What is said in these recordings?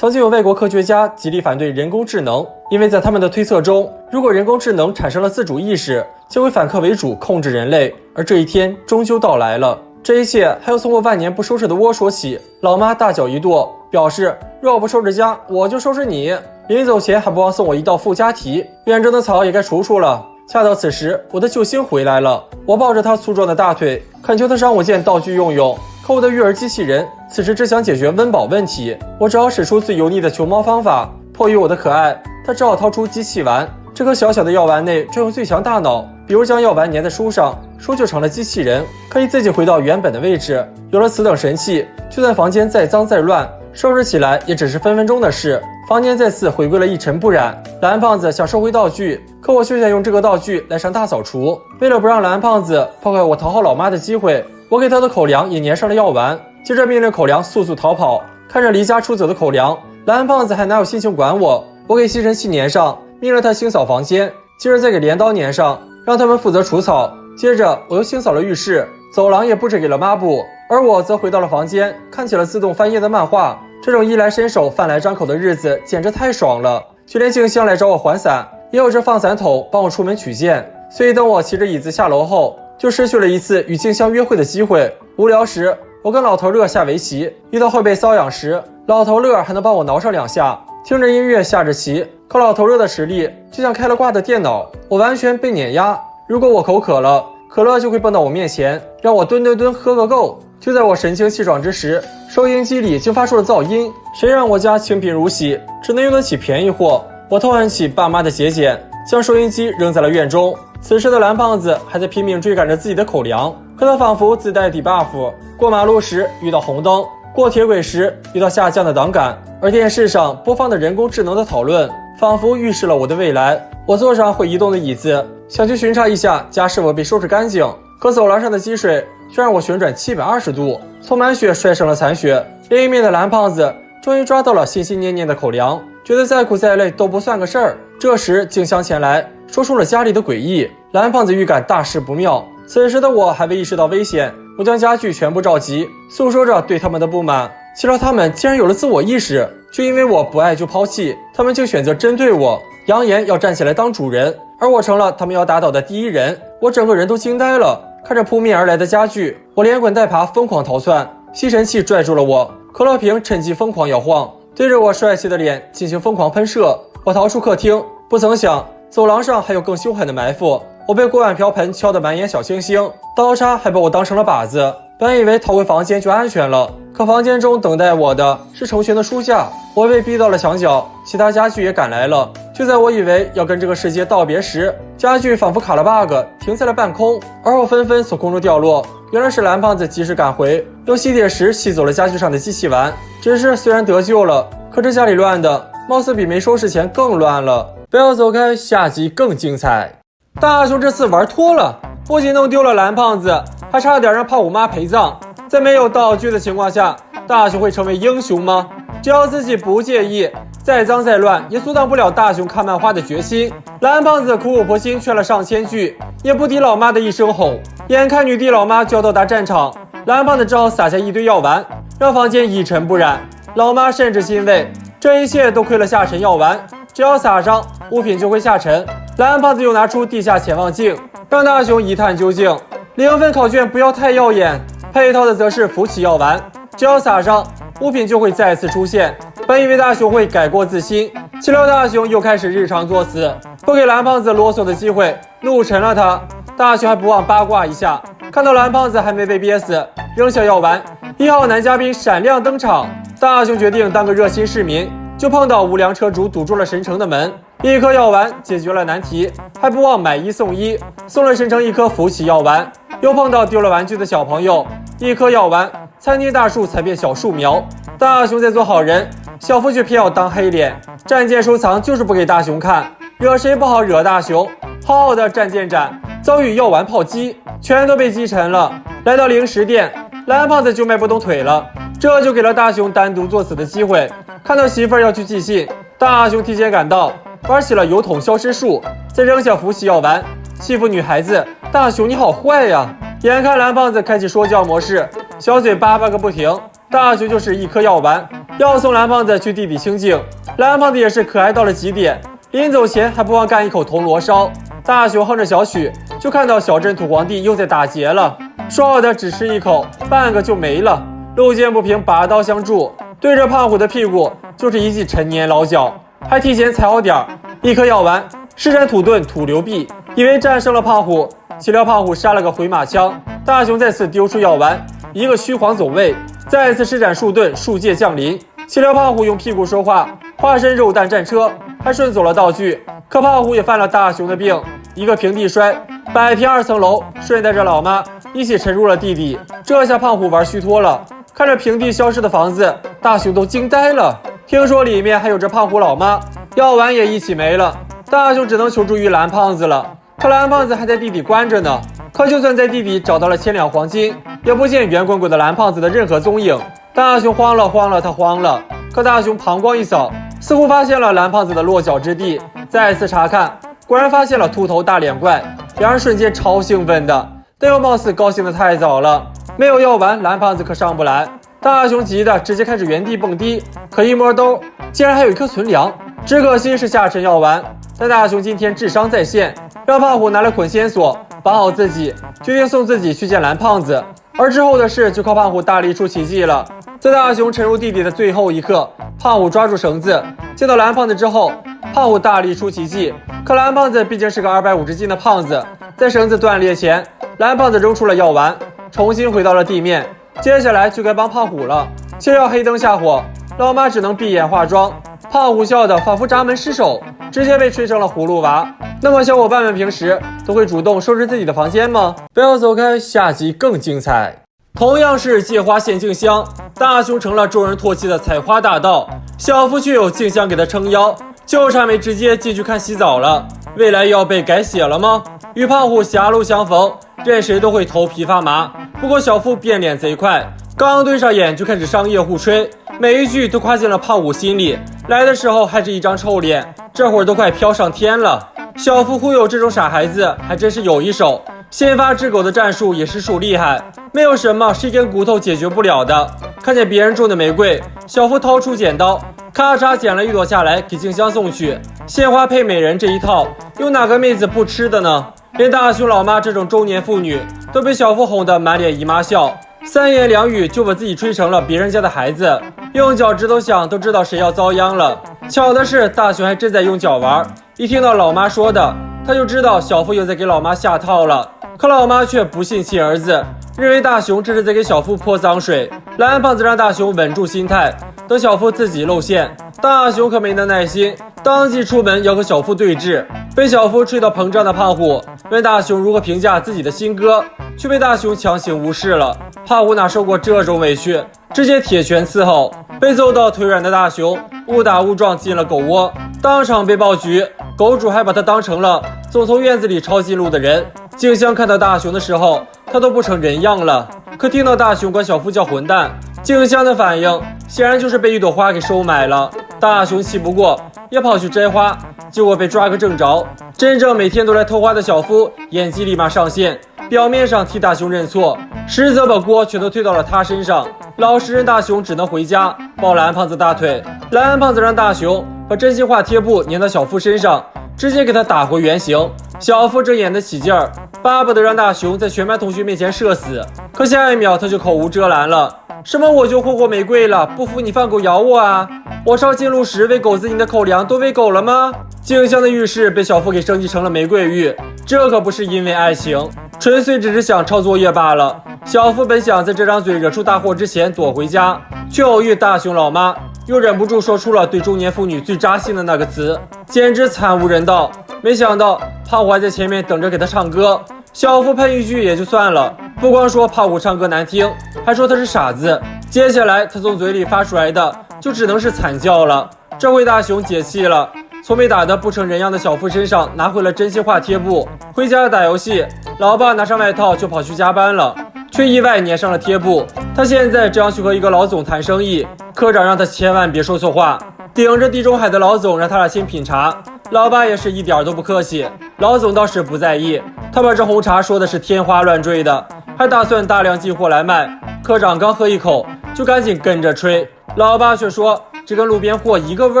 曾经有外国科学家极力反对人工智能，因为在他们的推测中，如果人工智能产生了自主意识，将会反客为主控制人类，而这一天终究到来了。这一切还要从我万年不收拾的窝说起。老妈大脚一跺，表示若不收拾家，我就收拾你。临走前还不忘送我一道附加题，远征的草也该除除了。恰到此时，我的救星回来了。我抱着他粗壮的大腿，恳求他让我件道具用用。可我的育儿机器人此时只想解决温饱问题，我只好使出最油腻的求猫方法。迫于我的可爱，他只好掏出机器丸。这颗小小的药丸内装有最强大脑，比如将药丸粘在书上，书就成了机器人，可以自己回到原本的位置。有了此等神器，就算房间再脏再乱，收拾起来也只是分分钟的事。房间再次回归了一尘不染。蓝胖子想收回道具，可我却想用这个道具来上大扫除。为了不让蓝胖子破坏我讨好老妈的机会，我给他的口粮也粘上了药丸，接着命令口粮速速逃跑。看着离家出走的口粮，蓝胖子还哪有心情管我？我给吸尘器粘上，命令他清扫房间，接着再给镰刀粘上，让他们负责除草。接着我又清扫了浴室，走廊也布置给了抹布，而我则回到了房间，看起了自动翻页的漫画。这种衣来伸手饭来张口的日子简直太爽了，就连静香来找我还伞，也有着放伞桶帮我出门取件。所以等我骑着椅子下楼后，就失去了一次与静香约会的机会。无聊时，我跟老头乐下围棋，遇到会被瘙痒时，老头乐还能帮我挠上2下，听着音乐下着棋。可老头乐的实力就像开了挂的电脑，我完全被碾压。如果我口渴了，可乐就会蹦到我面前，让我吨喝个够。就在我神清气爽之时，收音机里竟发出了噪音。谁让我家清贫如洗，只能用得起便宜货。我痛恨起爸妈的节俭，将收音机扔在了院中。此时的蓝胖子还在拼命追赶着自己的口粮，可他仿佛自带底 buff， 过马路时遇到红灯，过铁轨时遇到下降的挡杆，而电视上播放的人工智能的讨论仿佛预示了我的未来。我坐上会移动的椅子，想去巡查一下家是否被收拾干净，可走廊上的积水却让我旋转720度，从满血摔成了残血。另一面的蓝胖子终于抓到了心心念念的口粮，觉得再苦再累都不算个事儿。这时静香前来说出了家里的诡异，蓝胖子预感大事不妙。此时的我还未意识到危险，我将家具全部召集，诉说着对他们的不满。岂料他们竟然有了自我意识，就因为我不爱就抛弃，他们竟选择针对我，扬言要站起来当主人，而我成了他们要打倒的第一人。我整个人都惊呆了，看着扑面而来的家具，我连滚带爬疯狂逃窜。吸尘器拽住了我，可乐瓶趁机疯狂摇晃，对着我帅气的脸进行疯狂喷射。我逃出客厅，不曾想走廊上还有更凶狠的埋伏。我被锅碗瓢盆敲得满眼小星星，刀叉还把我当成了靶子。本以为逃回房间就安全了，可房间中等待我的是成群的书架。我被逼到了墙角，其他家具也赶来了。就在我以为要跟这个世界道别时，家具仿佛卡了 bug， 停在了半空，而后纷纷从空中掉落。原来是蓝胖子及时赶回，用吸铁石吸走了家具上的机器丸。只是虽然得救了，可这家里乱的貌似比没收拾前更乱了。不要走开，下集更精彩。大雄这次玩脱了，不仅弄丢了蓝胖子，还差点让胖虎妈陪葬。在没有道具的情况下，大雄会成为英雄吗？只要自己不介意，再脏再乱也阻挡不了大雄看漫画的决心。蓝胖子苦口婆心劝了上千句，也不敌老妈的一声吼。眼看女帝老妈就要到达战场，蓝胖子只好撒下一堆药丸，让房间一尘不染。老妈甚至欣慰，这一切都亏了下沉药丸，只要撒上，物品就会下沉。蓝胖子又拿出地下潜望镜，让大雄一探究竟。0分考卷不要太耀眼，配套的则是浮起药丸，只要撒上，物品就会再次出现。本以为大雄会改过自新，岂料大雄又开始日常作死，不给蓝胖子啰嗦的机会，怒沉了他。大雄还不忘八卦一下，看到蓝胖子还没被憋死，扔下药丸，1号男嘉宾闪亮登场。大雄决定当个热心市民，就碰到无良车主堵住了神城的门。1颗药丸解决了难题，还不忘买1送1，送了神城1颗浮起药丸。又碰到丢了玩具的小朋友，1颗药丸，参天大树才变小树苗。大雄在做好人，小夫却偏要当黑脸，战舰收藏就是不给大雄看，惹谁不好惹大雄。好好的战舰展遭遇药丸炮击，全都被击沉了。来到零食店，蓝胖子就迈不动腿了，这就给了大雄单独作死的机会。看到媳妇儿要去寄信，大雄提前赶到，玩起了油桶消失术，再扔下浮起药丸，欺负女孩子。大雄你好坏呀！眼看蓝胖子开启说教模式，小嘴叭叭个不停，大雄就是1颗药丸，要送蓝胖子去地底清静。蓝胖子也是可爱到了极点，临走前还不忘干一口铜锣烧。大雄哼着小曲，就看到小镇土皇帝又在打劫了，说好的只吃一口，半个就没了。路见不平拔刀相助，对着胖虎的屁股就是一记陈年老脚，还提前踩好点儿，一颗药丸施展土遁土流臂，以为战胜了胖虎，岂料胖虎杀了个回马枪。大雄再次丢出药丸，一个虚晃走位，再次施展树遁树界降临，岂料胖虎用屁股说话，化身肉弹战车，还顺走了道具。可胖虎也犯了大雄的病，一个平地摔，摆平2层楼，顺带着老妈一起沉入了地底。这下胖虎玩虚脱了，看着平地消失的房子，大雄都惊呆了。听说里面还有着胖虎老妈，药丸也一起没了，大雄只能求助于蓝胖子了。可蓝胖子还在地底关着呢，可就算在地底找到了1000两黄金，也不见圆滚滚的蓝胖子的任何踪影。大雄慌了，他慌了。可大雄膀胱一扫，似乎发现了蓝胖子的落脚之地，再次查看，果然发现了秃头大脸怪。两人瞬间超兴奋的，但又貌似高兴的太早了。没有药丸，蓝胖子可上不来。大雄急得直接开始原地蹦迪，可一摸兜，竟然还有一颗存粮，只可惜是下沉药丸。但大雄今天智商在线，让胖虎拿了捆仙索绑好自己，决定送自己去见蓝胖子。而之后的事就靠胖虎大力出奇迹了。在大雄沉入地底的最后一刻，胖虎抓住绳子，见到蓝胖子之后，胖虎大力出奇迹。可蓝胖子毕竟是个250斤的胖子，在绳子断裂前，蓝胖子扔出了药丸，重新回到了地面。接下来就该帮胖虎了，却要黑灯瞎火，老妈只能闭眼化妆。胖虎笑得仿佛闸门失守，直接被吹成了葫芦娃。那么小伙伴们平时都会主动收拾自己的房间吗？不要走开，下集更精彩。同样是借花献静香，大雄成了众人唾弃的采花大盗，小夫却有静香给他撑腰，就差没直接进去看洗澡了。未来要被改写了吗？与胖虎狭路相逢，任谁都会头皮发麻。不过小夫变脸贼快，刚对上眼就开始商业互吹，每一句都夸进了胖虎心里。来的时候还是一张臭脸，这会儿都快飘上天了。小夫忽悠这种傻孩子还真是有一手，先发制狗的战术也实属厉害，没有什么是一根骨头解决不了的。看见别人种的玫瑰，小夫掏出剪刀，咔嚓剪了一朵下来给静香送去。鲜花配美人这一套，有哪个妹子不吃的呢？连大雄老妈这种中年妇女都被小夫哄得满脸姨妈笑，三言两语就把自己吹成了别人家的孩子，用脚趾头想都知道谁要遭殃了。巧的是大雄还真在用脚玩，一听到老妈说的，他就知道小夫又在给老妈下套了。可老妈却不信其儿子，认为大雄这是在给小夫泼脏水。蓝胖子让大雄稳住心态，等小夫自己露馅。大雄可没那耐心，当即出门要和小夫对峙。被小夫吹到膨胀的胖虎问大雄如何评价自己的新歌，却被大雄强行无视了。胖虎哪受过这种委屈，直接铁拳伺候。被揍到腿软的大雄误打误撞进了狗窝，当场被爆菊。狗主还把他当成了总从院子里抄近路的人。静香看到大雄的时候，他都不成人样了。可听到大雄管小夫叫混蛋，静香的反应显然就是被一朵花给收买了。大雄气不过，也跑去摘花，结果被抓个正着。真正每天都来偷花的小夫演技立马上线，表面上替大雄认错，实则把锅全都推到了他身上。老实人大雄只能回家抱蓝胖子大腿。蓝胖子让大雄把真心话贴布粘到小夫身上，直接给他打回原形。小夫正演得起劲儿，巴不得让大雄在全班同学面前射死。可下一秒他就口无遮拦了，什么我就霍霍玫瑰了，不服你放狗咬我啊！我烧金炉石喂狗子，你的口粮都喂狗了吗？静香的浴室被小夫给升级成了玫瑰浴，这可不是因为爱情，纯粹只是想抄作业罢了。小夫本想在这张嘴惹出大祸之前躲回家，却偶遇大雄老妈，又忍不住说出了对中年妇女最扎心的那个词，简直惨无人道。没想到胖虎还在前面等着给他唱歌，小夫喷一句也就算了，不光说胖虎唱歌难听，还说他是傻子。接下来他从嘴里发出来的就只能是惨叫了。这回大雄解气了，从被打得不成人样的小夫身上拿回了真心话贴布，回家打游戏。老爸拿上外套就跑去加班了，却意外粘上了贴布。他现在正要去和一个老总谈生意，科长让他千万别说错话。顶着地中海的老总让他俩先品茶，老爸也是一点都不客气。老总倒是不在意，他把这红茶说的是天花乱坠的，还打算大量进货来卖。科长刚喝一口就赶紧跟着吹，老爸却说这跟路边货一个味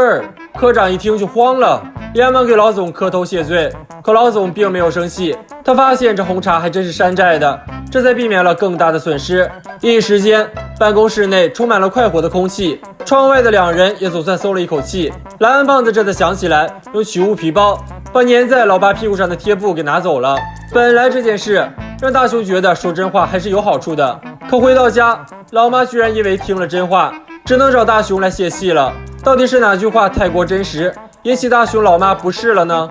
儿。科长一听就慌了，连忙给老总磕头谢罪。可老总并没有生气，他发现这红茶还真是山寨的，这才避免了更大的损失。一时间，办公室内充满了快活的空气，窗外的两人也总算松了一口气。蓝安胖子这才想起来用取物皮包把粘在老爸屁股上的贴布给拿走了。本来这件事让大雄觉得说真话还是有好处的，可回到家，老妈居然因为听了真话，只能找大雄来泄气了。到底是哪句话太过真实，引起大雄老妈不适了呢？